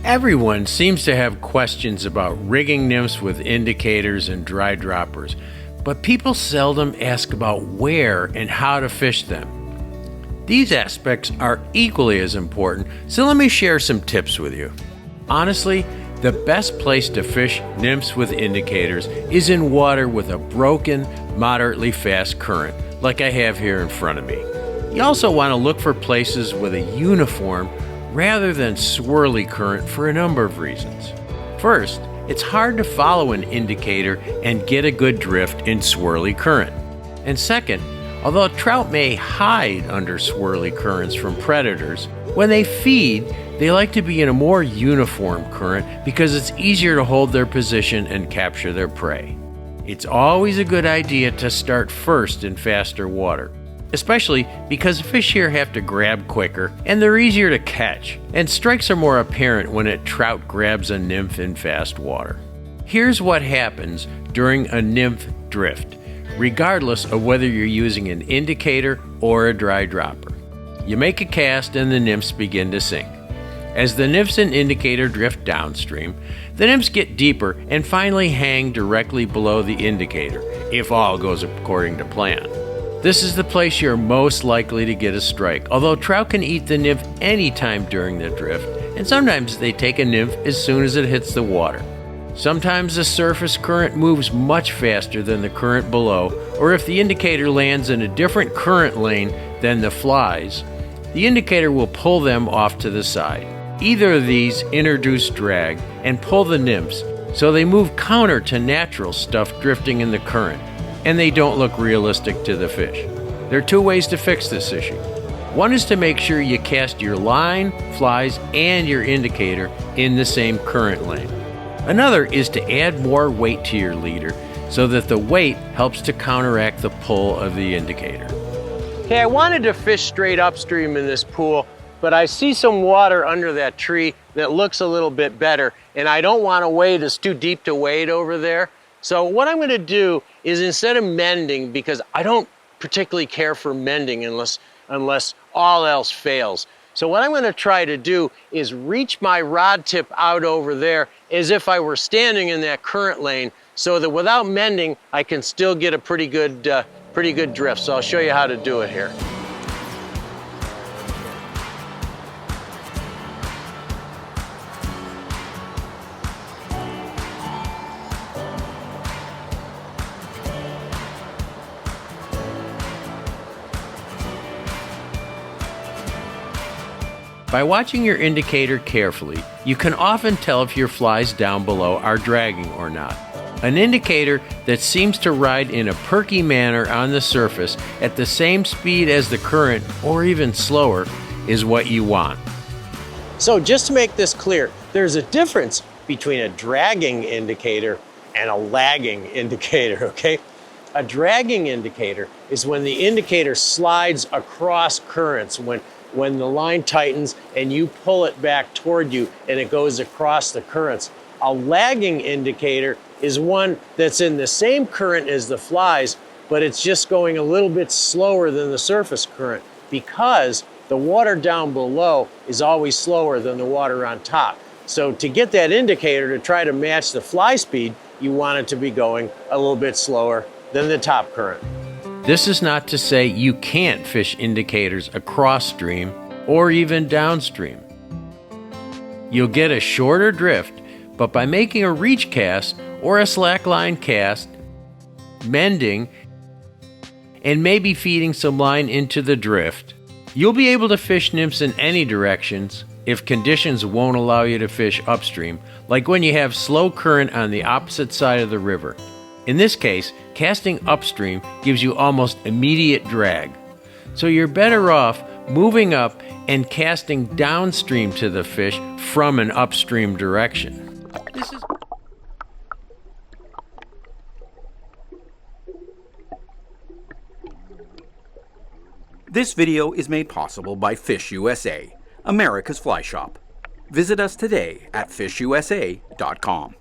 Everyone seems to have questions about rigging nymphs with indicators and dry droppers, but people seldom ask about where and how to fish them. These aspects are equally as important, so let me share some tips with you. Honestly, the best place to fish nymphs with indicators is in water with a broken, moderately fast current, like I have here in front of me. You also want to look for places with a uniform rather than swirly current for a number of reasons. First, it's hard to follow an indicator and get a good drift in swirly current. And second, although trout may hide under swirly currents from predators, when they feed, they like to be in a more uniform current because it's easier to hold their position and capture their prey. It's always a good idea to start first in faster water, especially because fish here have to grab quicker and they're easier to catch, and strikes are more apparent when a trout grabs a nymph in fast water. Here's what happens during a nymph drift, regardless of whether you're using an indicator or a dry dropper. You make a cast and the nymphs begin to sink. As the nymphs and indicator drift downstream, the nymphs get deeper and finally hang directly below the indicator, if all goes according to plan. This is the place you're most likely to get a strike, although trout can eat the nymph anytime during the drift, and sometimes they take a nymph as soon as it hits the water. Sometimes the surface current moves much faster than the current below, or if the indicator lands in a different current lane than the flies, the indicator will pull them off to the side. Either of these introduce drag and pull the nymphs, so they move counter to natural stuff drifting in the current, and they don't look realistic to the fish. There are two ways to fix this issue. One is to make sure you cast your line, flies, and your indicator in the same current lane. Another is to add more weight to your leader so that the weight helps to counteract the pull of the indicator. Okay, I wanted to fish straight upstream in this pool, but I see some water under that tree that looks a little bit better, and I don't want to wade. It's too deep to wade over there. So what I'm going to do is, instead of mending, because I don't particularly care for mending unless all else fails. So what I'm going to try to do is reach my rod tip out over there as if I were standing in that current lane, so that without mending, I can still get a pretty good drift. So I'll show you how to do it here. By watching your indicator carefully, you can often tell if your flies down below are dragging or not. An indicator that seems to ride in a perky manner on the surface at the same speed as the current, or even slower, is what you want. So just to make this clear, there's a difference between a dragging indicator and a lagging indicator, okay? A dragging indicator is when the indicator slides across currents, when the line tightens and you pull it back toward you and it goes across the currents. A lagging indicator is one that's in the same current as the flies, but it's just going a little bit slower than the surface current, because the water down below is always slower than the water on top. So to get that indicator to try to match the fly speed, you want it to be going a little bit slower than the top current. This is not to say you can't fish indicators across stream or even downstream. You'll get a shorter drift, but by making a reach cast or a slackline cast, mending, and maybe feeding some line into the drift, you'll be able to fish nymphs in any directions if conditions won't allow you to fish upstream, like when you have slow current on the opposite side of the river. In this case, casting upstream gives you almost immediate drag. So you're better off moving up and casting downstream to the fish from an upstream direction. This video is made possible by Fish USA, America's fly shop. Visit us today at fishusa.com.